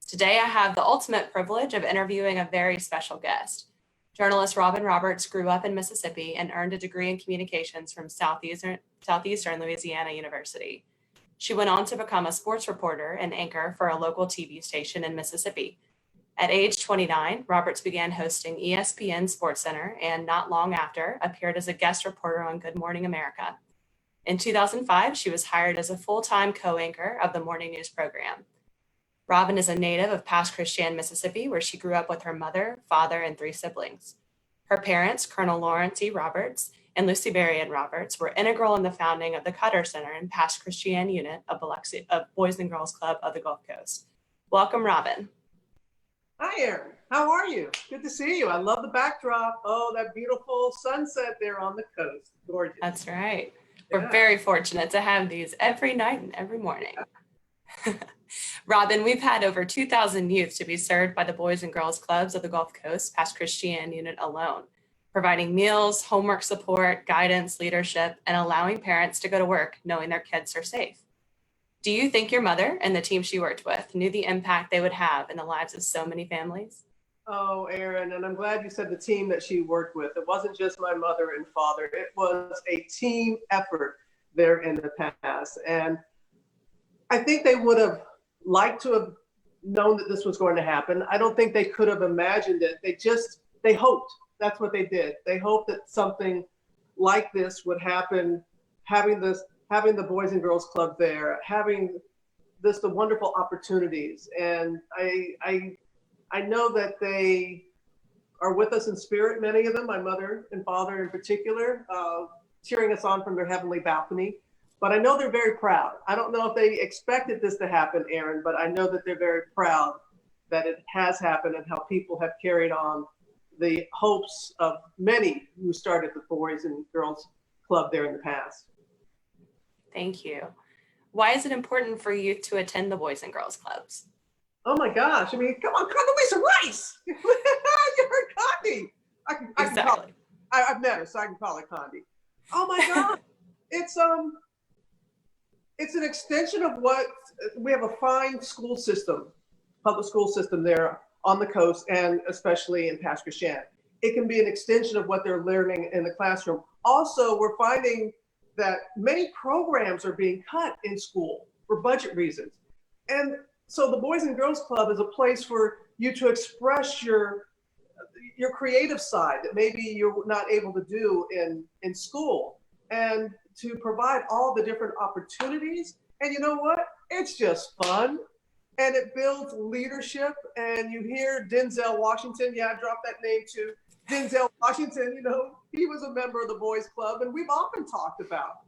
Today, I have the ultimate privilege of interviewing a very special guest. Journalist Robin Roberts grew up in Mississippi and earned a degree in communications from Southeastern Louisiana University. She went on to become a sports reporter and anchor for a local TV station in Mississippi. At age 29, Roberts began hosting ESPN Sportscenter and not long after appeared as a guest reporter on Good Morning America. In 2005, she was hired as a full-time co-anchor of the morning news program. Robin is a native of Pass Christian, Mississippi, where she grew up with her mother, father, and 3 siblings. Her parents, Colonel Lawrence E. Roberts and Lucimarian Roberts, were integral in the founding of the Qatar Center and Pass Christian unit of Boys and Girls Club of the Gulf Coast. Welcome, Robin. Hi, Erin. How are you? Good to see you. I love the backdrop. Oh, that beautiful sunset there on the coast. Gorgeous. That's right. We're very fortunate to have these every night and every morning. Robin, we've had over 2,000 youth to be served by the Boys and Girls Clubs of the Gulf Coast Pass Christian unit alone, providing meals, homework support, guidance, leadership, and allowing parents to go to work knowing their kids are safe. Do you think your mother and the team she worked with knew the impact they would have in the lives of so many families? Oh, Erin, and I'm glad you said the team that she worked with. It wasn't just my mother and father. It was a team effort there in the past. And I think they would have liked to have known that this was going to happen. I don't think they could have imagined it. They hoped. That's what they did. They hoped that something like this would happen, having the Boys and Girls Club there, having the wonderful opportunities. And I know that they are with us in spirit, many of them, my mother and father in particular, cheering us on from their heavenly balcony. But I know they're very proud. I don't know if they expected this to happen, Erin, but I know that they're very proud that it has happened and how people have carried on the hopes of many who started the Boys and Girls Club there in the past. Thank you. Why is it important for youth to attend the Boys and Girls Clubs? Oh my gosh. I mean, come on, cook me some rice. You heard Condi. Exactly. I've met her, so I can call her Condi. Oh my God. It's an extension of what we have, a fine school system, public school system there on the coast and especially in Pass Christian. It can be an extension of what they're learning in the classroom. Also, we're finding that many programs are being cut in school for budget reasons. And so the Boys and Girls Club is a place for you to express your creative side that maybe you're not able to do in school, and to provide all the different opportunities. And you know what? It's just fun. And it builds leadership. And you hear Denzel Washington. Yeah, I dropped that name too. Denzel Washington, he was a member of the Boys Club. And we've often talked about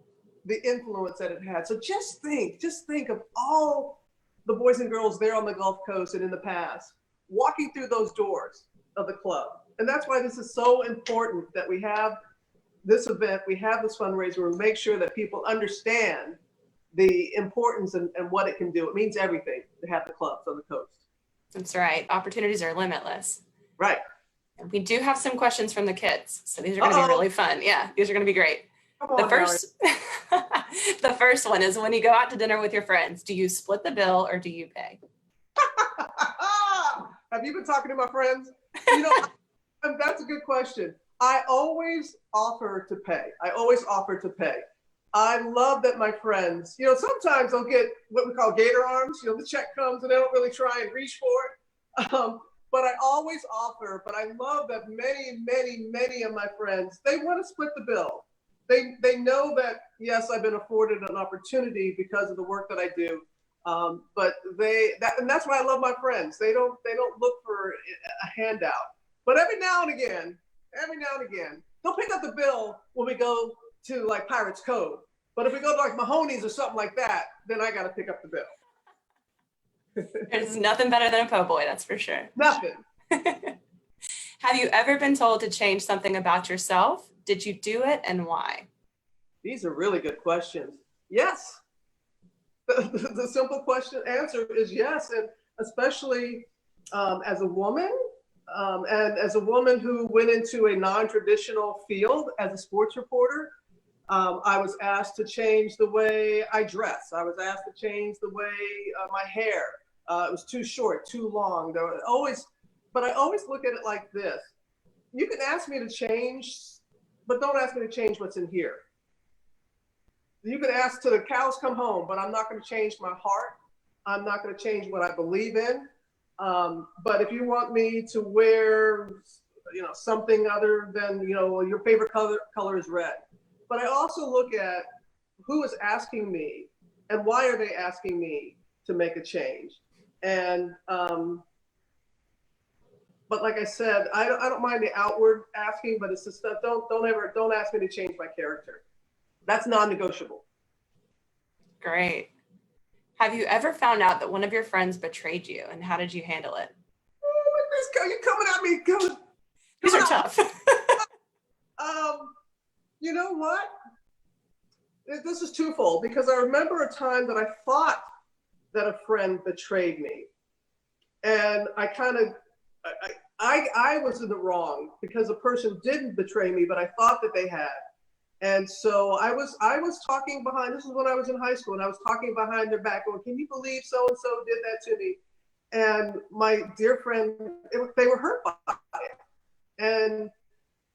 the influence that it had. So just think of all the boys and girls there on the Gulf Coast and in the past, walking through those doors of the club. And that's why this is so important that we have this event, we have this fundraiser, and make sure that people understand the importance and what it can do. It means everything to have the clubs on the coast. That's right. Opportunities are limitless. Right. And we do have some questions from the kids. So these are going to be really fun. Yeah, these are going to be great. The first one is, when you go out to dinner with your friends, do you split the bill or do you pay? Have you been talking to my friends? That's a good question. I always offer to pay. I love that my friends, sometimes they'll get what we call gator arms. The check comes and they don't really try and reach for it. But I always offer. But I love that many of my friends, they want to split the bill. They know that, yes, I've been afforded an opportunity because of the work that I do. But and that's why I love my friends. They don't look for a handout. But every now and again, they'll pick up the bill when we go to like Pirates Cove. But if we go to like Mahoney's or something like that, then I got to pick up the bill. There's nothing better than a po' boy, that's for sure. Nothing. Have you ever been told to change something about yourself? Did you do it, and why? These are really good questions. Yes. The simple answer is yes, and especially as a woman, and as a woman who went into a non-traditional field as a sports reporter, I was asked to change the way I dress. I was asked to change the way my hair. It was too short, too long. There were always, but I always look at it like this. You can ask me to change, but don't ask me to change what's in here. You can ask till the cows come home, but I'm not going to change my heart. I'm not going to change what I believe in. But if you want me to wear, something other than, your favorite color is red. But I also look at who is asking me and why are they asking me to make a change. And, but like I said, I don't mind the outward asking, but it's the stuff, don't ask me to change my character. That's non-negotiable. Great. Have you ever found out that one of your friends betrayed you, and how did you handle it? Oh, you're coming at me. These are tough. You know what? This is twofold, because I remember a time that I thought that a friend betrayed me. And I was in the wrong because the person didn't betray me, but I thought that they had. And so I was talking behind, this is when I was in high school, and I was talking behind their back going, can you believe so-and-so did that to me? And my dear friend, they were hurt by it. And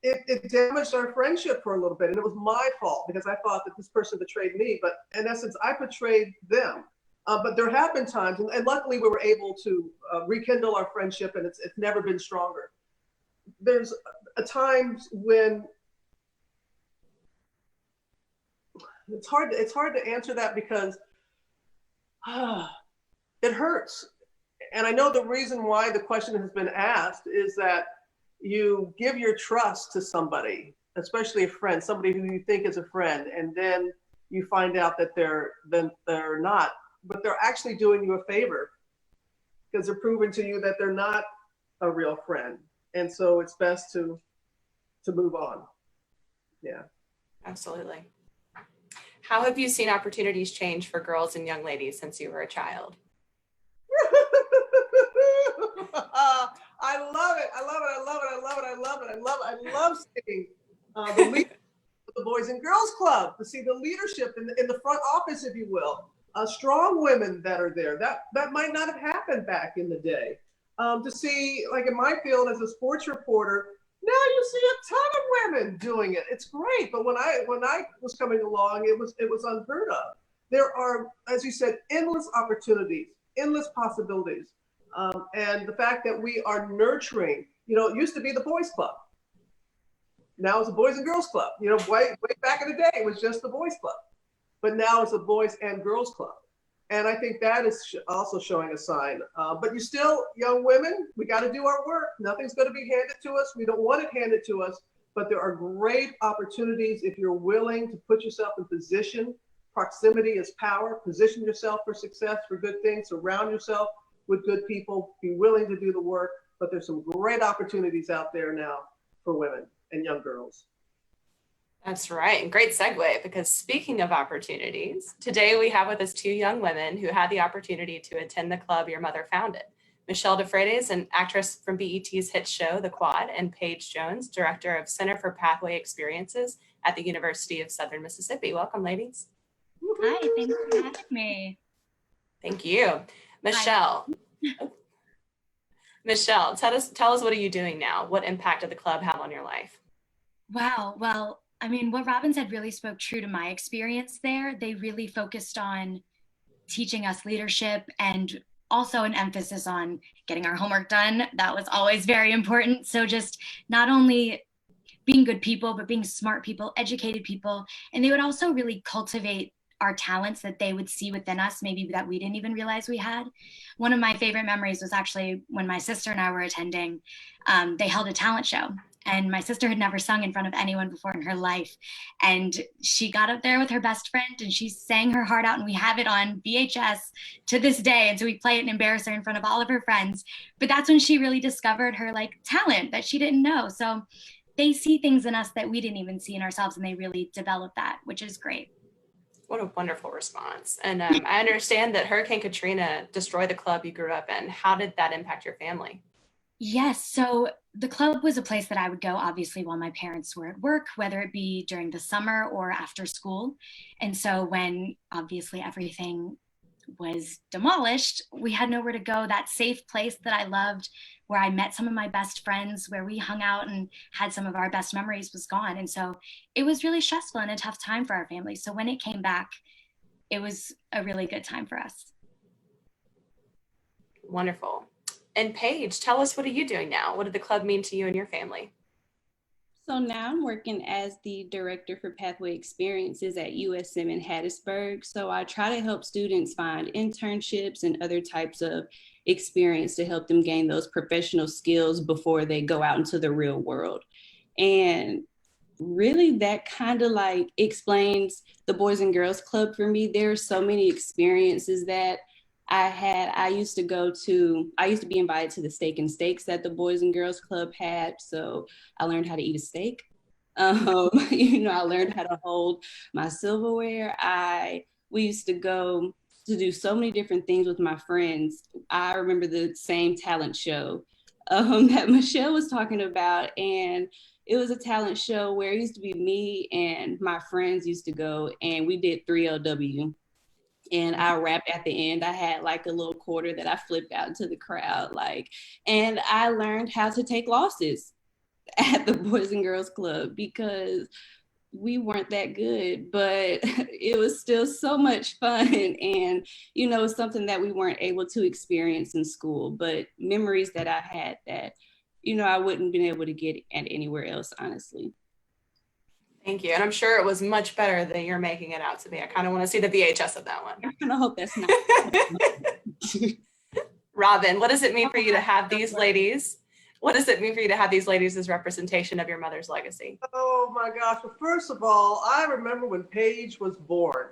it damaged our friendship for a little bit. And it was my fault because I thought that this person betrayed me, but in essence, I betrayed them. But there have been times, and luckily we were able to rekindle our friendship, and it's never been stronger. There's times when it's hard to answer that because it hurts. And I know the reason why the question has been asked is that you give your trust to somebody, especially a friend, somebody who you think is a friend, and then you find out that they're not, but they're actually doing you a favor because they're proving to you that they're not a real friend. And so it's best to move on. Yeah. Absolutely. How have you seen opportunities change for girls and young ladies since you were a child? I love it. I love seeing the leadership of the Boys and Girls Club, to see the leadership in the front office, if you will, strong women that are there. That might not have happened back in the day. To see, like in my field as a sports reporter, now you see a ton of women doing it. It's great. But when I was coming along, it was unheard of. There are, as you said, endless opportunities, endless possibilities. And the fact that we are nurturing, it used to be the boys club. Now it's a Boys and Girls Club. Way back in the day, it was just the boys club. But now it's a Boys and Girls Club. And I think that is also showing a sign. But you still, young women, we got to do our work. Nothing's going to be handed to us. We don't want it handed to us. But there are great opportunities if you're willing to put yourself in position. Proximity is power. Position yourself for success, for good things. Surround yourself with good people. Be willing to do the work. But there's some great opportunities out there now for women and young girls. That's right. And great segue, because speaking of opportunities, today we have with us two young women who had the opportunity to attend the club your mother founded. Michele DeFreitas, an actress from BET's hit show, The Quad, and Paige Jones, director of Center for Pathway Experiences at the University of Southern Mississippi. Welcome, ladies. Hi, thanks for having me. Thank you. Michele. Michele, tell us, what are you doing now? What impact did the club have on your life? Wow. Well, I mean, what Robin said really spoke true to my experience there. They really focused on teaching us leadership and also an emphasis on getting our homework done. That was always very important. So just not only being good people, but being smart people, educated people. And they would also really cultivate our talents that they would see within us, maybe that we didn't even realize we had. One of my favorite memories was actually when my sister and I were attending, they held a talent show. And my sister had never sung in front of anyone before in her life. And she got up there with her best friend and she sang her heart out, and we have it on VHS to this day. And so we play it and embarrass her in front of all of her friends. But that's when she really discovered her talent that she didn't know. So they see things in us that we didn't even see in ourselves, and they really develop that, which is great. What a wonderful response. And I understand that Hurricane Katrina destroyed the club you grew up in. How did that impact your family? Yes. So the club was a place that I would go, obviously, while my parents were at work, whether it be during the summer or after school. And so when obviously everything was demolished, we had nowhere to go. That safe place that I loved, where I met some of my best friends, where we hung out and had some of our best memories, was gone. And so it was really stressful and a tough time for our family. So when it came back, it was a really good time for us. Wonderful. And Paige, tell us, what are you doing now? What did the club mean to you and your family? So now I'm working as the director for Pathway Experiences at USM in Hattiesburg. So I try to help students find internships and other types of experience to help them gain those professional skills before they go out into the real world. And really that kind of like explains the Boys and Girls Club for me. There are so many experiences that I had. I used to be invited to the steak and steaks that the Boys and Girls Club had. So I learned how to eat a steak. I learned how to hold my silverware. We used to go to do so many different things with my friends. I remember the same talent show that Michele was talking about. And it was a talent show where it used to be me and my friends used to go, and we did 3LW. And I rapped at the end. I had like a little quarter that I flipped out into the crowd, and I learned how to take losses at the Boys and Girls Club because we weren't that good, but it was still so much fun. And, it's something that we weren't able to experience in school, but memories that I had that, I wouldn't been able to get at anywhere else, honestly. Thank you. And I'm sure it was much better than you're making it out to be. I kind of want to see the VHS of that one. I kind of hope that's not. Robin, what does it mean for you to have these ladies? What does it mean for you to have these ladies as representation of your mother's legacy? Oh my gosh. Well, first of all, I remember when Paige was born.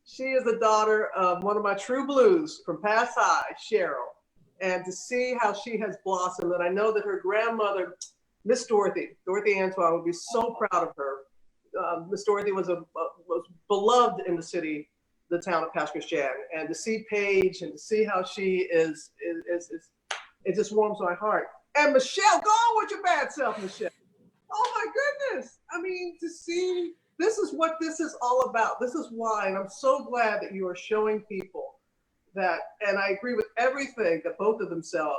She is the daughter of one of my true blues from Pass High, Cheryl. And to see how she has blossomed, and I know that her grandmother, Miss Dorothy Antoine, would be so proud of her. Miss Dorothy was beloved in the town of Pasquotank, and to see Paige and to see how she is it just warms my heart. And Michele, go on with your bad self, Michele. Oh my goodness! I mean, to see this is what this is all about. This is why, and I'm so glad that you are showing people that. And I agree with everything that both of them said,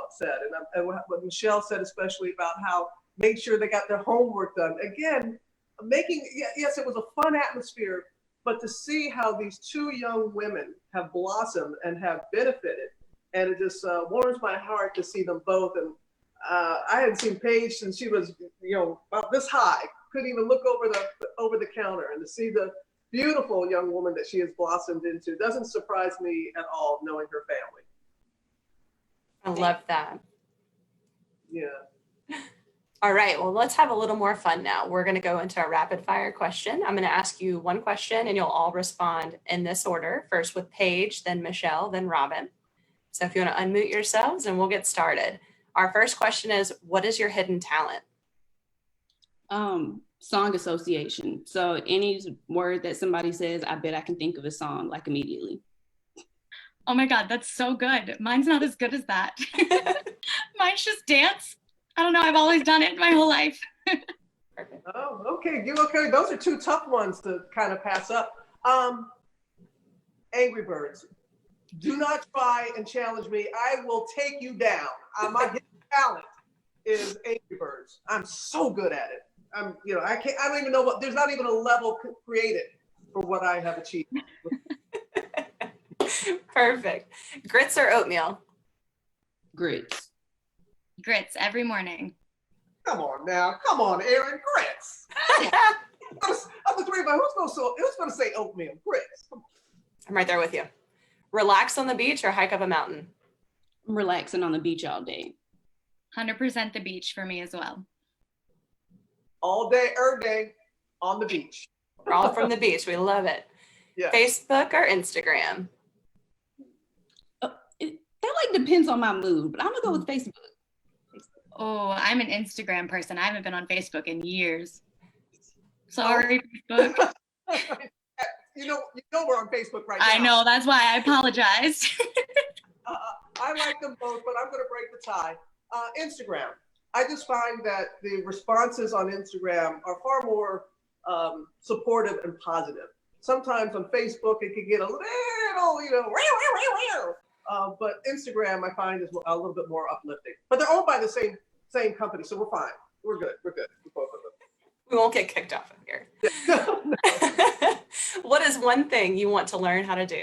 and what Michele said, especially about how make sure they got their homework done. Again. Yes, it was a fun atmosphere, but to see how these two young women have blossomed and have benefited, and it just warms my heart to see them both. And I hadn't seen Paige since she was, about this high, couldn't even look over the counter, and to see the beautiful young woman that she has blossomed into doesn't surprise me at all, knowing her family. I love that. Yeah. All right, well, let's have a little more fun now. We're going to go into a rapid fire question. I'm going to ask you one question and you'll all respond in this order. First with Paige, then Michele, then Robin. So if you want to unmute yourselves and we'll get started. Our first question is, what is your hidden talent? Song association. So any word that somebody says, I bet I can think of a song like immediately. Oh my God, that's so good. Mine's not as good as that. Mine's just dance. I don't know. I've always done it my whole life. Perfect. Oh, okay. Okay. Those are two tough ones to kind of pass up. Angry Birds. Do not try and challenge me. I will take you down. My hidden talent is Angry Birds. I'm so good at it. I don't even know what, there's not even a level created for what I have achieved. Perfect. Grits or oatmeal? Grits. Grits every morning. Come on now. Come on, Aaron. Grits. Of the three of us, who's going to say oatmeal? Grits. I'm right there with you. Relax on the beach or hike up a mountain? I'm relaxing on the beach all day. 100% the beach for me as well. All day, every day, on the beach. We're all from the beach. We love it. Yeah. Facebook or Instagram? That depends on my mood, but I'm going to go with Facebook. Oh, I'm an Instagram person. I haven't been on Facebook in years. Sorry, Facebook. You know we're on Facebook right now. I know, that's why I apologize. I like them both, but I'm going to break the tie. Instagram. I just find that the responses on Instagram are far more supportive and positive. sometimes on Facebook it can get a little, but Instagram I find is a little bit more uplifting. But they're owned by the same company, so we're fine. We're good. We're good. We're both of them. We won't get kicked off of here. What is one thing you want to learn how to do?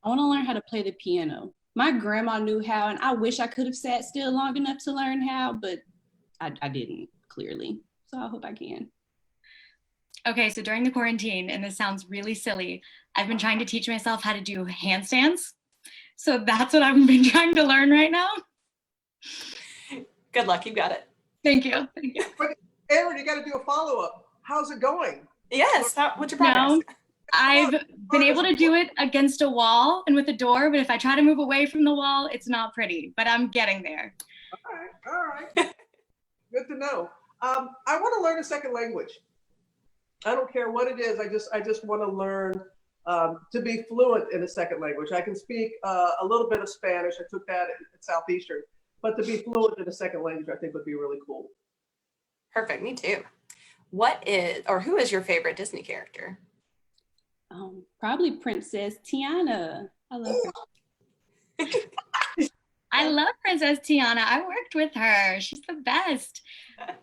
I want to learn how to play the piano. My grandma knew how, and I wish I could have sat still long enough to learn how, but I didn't, clearly. So I hope I can. Okay, so during the quarantine, and this sounds really silly, I've been trying to teach myself how to do handstands. So that's what I've been trying to learn right now. Good luck, you got it. Thank you. Thank you. But Aaron, you got to do a follow-up. How's it going? Yes, what's your progress? No, I've been able to do it against a wall and with a door, but if I try to move away from the wall, it's not pretty, but I'm getting there. All right. Good to know. I want to learn a second language. I don't care what it is. I just want to learn to be fluent in a second language. I can speak a little bit of Spanish. I took that at Southeastern, but to be fluent in a second language, I think would be really cool. Perfect, me too. Who is your favorite Disney character? Probably Princess Tiana. I love her. I love Princess Tiana. I worked with her. She's the best.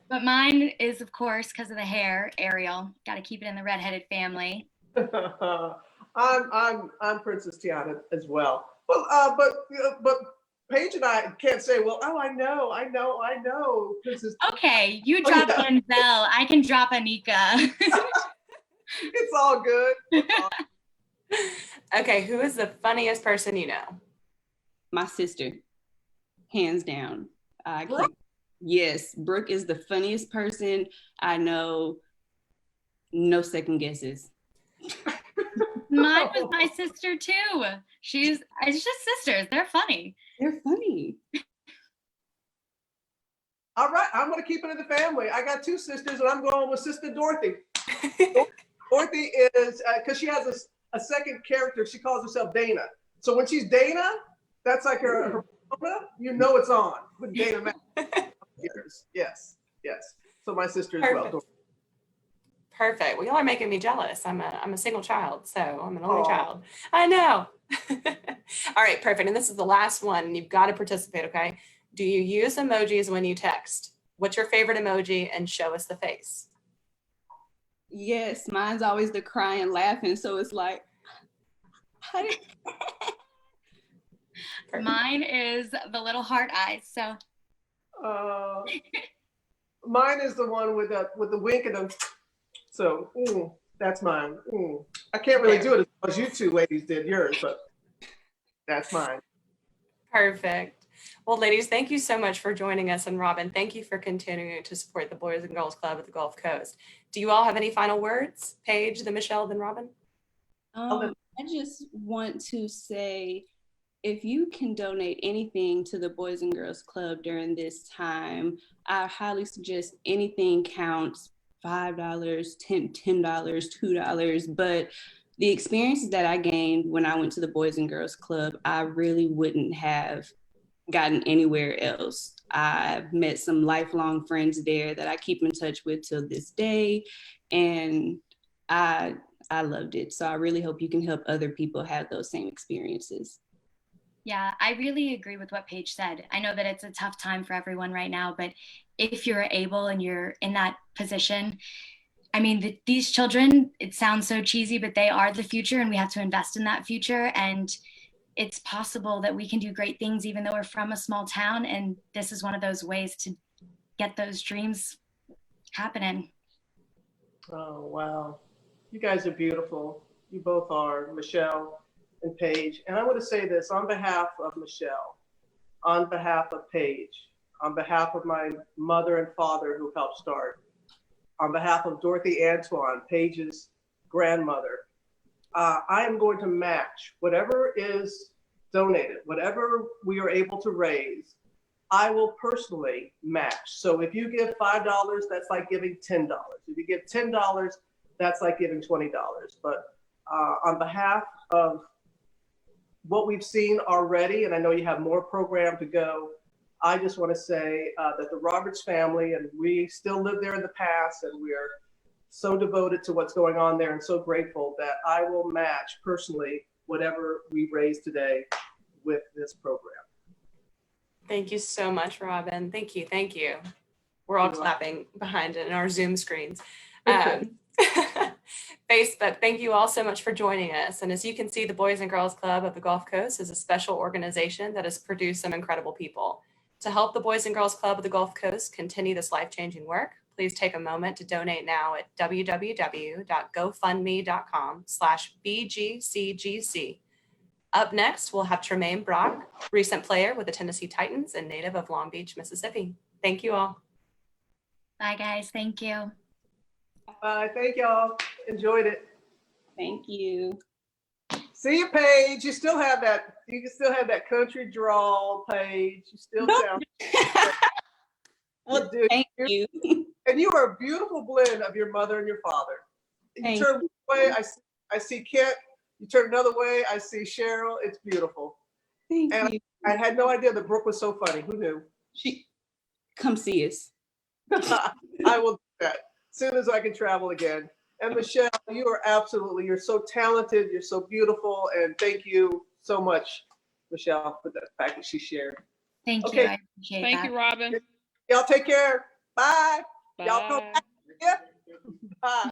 But mine is, of course, because of the hair, Ariel. Got to keep it in the redheaded family. I'm Princess Tiana as well. Well, but Paige and I can't say, well, oh, I know. Princess. Okay, you drop Denzel. I can drop Anika. It's all good. Okay, who is the funniest person you know? My sister, hands down. Yes, Brooke is the funniest person I know. No second guesses. Mine was my sister too. It's just sisters. They're funny. They're funny. All right, I'm going to keep it in the family. I got two sisters, and I'm going with Sister Dorothy. Dorothy is, because she has a second character, she calls herself Dana. So when she's Dana, that's like her persona, you know it's on with Dana. Yes. So my sister as well. Perfect. Well, y'all are making me jealous. I'm a single child, so I'm an only child. I know. All right, perfect. And this is the last one, and you've got to participate, okay? Do you use emojis when you text? What's your favorite emoji? And show us the face. Yes, mine's always the crying, laughing. So it's like, mine is the little heart eyes. So mine is the one with the wink and the. So that's mine. I can't really do it as well as you two ladies did yours, but that's mine. Perfect. Well, ladies, thank you so much for joining us. And Robin, thank you for continuing to support the Boys and Girls Club at the Gulf Coast. Do you all have any final words? Paige, then Michelle, then Robin? I just want to say, if you can donate anything to the Boys and Girls Club during this time, I highly suggest anything counts. $5, $10, $2, but the experiences that I gained when I went to the Boys and Girls Club, I really wouldn't have gotten anywhere else. I've met some lifelong friends there that I keep in touch with till this day, and I loved it. So I really hope you can help other people have those same experiences. Yeah, I really agree with what Paige said. I know that it's a tough time for everyone right now, but if you're able and you're in that position, I mean, these children, it sounds so cheesy, but they are the future, and we have to invest in that future. And it's possible that we can do great things, even though we're from a small town. And this is one of those ways to get those dreams happening. Oh, wow. You guys are beautiful. You both are, Michelle and Paige. And I want to say this on behalf of Michelle, on behalf of Paige, on behalf of my mother and father who helped start, on behalf of Dorothy Antoine, Paige's grandmother, I am going to match whatever is donated, whatever we are able to raise, I will personally match. So if you give $5, that's like giving $10. If you give $10, that's like giving $20. But on behalf of what we've seen already, and I know you have more program to go, I just want to say that the Roberts family, and we still live there in the past, and we're so devoted to what's going on there and so grateful that I will match personally whatever we raise today with this program. Thank you so much, Robin. Thank you. Thank you. We're all clapping behind it in our Zoom screens. Facebook, thank you all so much for joining us. And as you can see, the Boys and Girls Club of the Gulf Coast is a special organization that has produced some incredible people. To help the Boys and Girls Club of the Gulf Coast continue this life-changing work, please take a moment to donate now at www.gofundme.com/BGCGC. Up next, we'll have Tremaine Brock, recent player with the Tennessee Titans and native of Long Beach, Mississippi. Thank you all. Bye, guys. Thank you. Bye. Thank y'all. Enjoyed it. Thank you. See you, Paige. You still have that. You can still have that country drawl, Paige. You still sound. Well, you do. thank you. And you are a beautiful blend of your mother and your father. You turn one way, I see Kent. You turn another way, I see Cheryl. It's beautiful. Thank you. I had no idea that Brooke was so funny. Who knew? Come see us. I will do that as soon as I can travel again. And Michele, you are absolutely, you're so talented, you're so beautiful, and thank you so much, Michele, for the fact that she shared. Thank Okay. you. I appreciate that. Thank you, Robin. Y'all take care. Bye. Bye. Y'all come back. Yeah. Bye.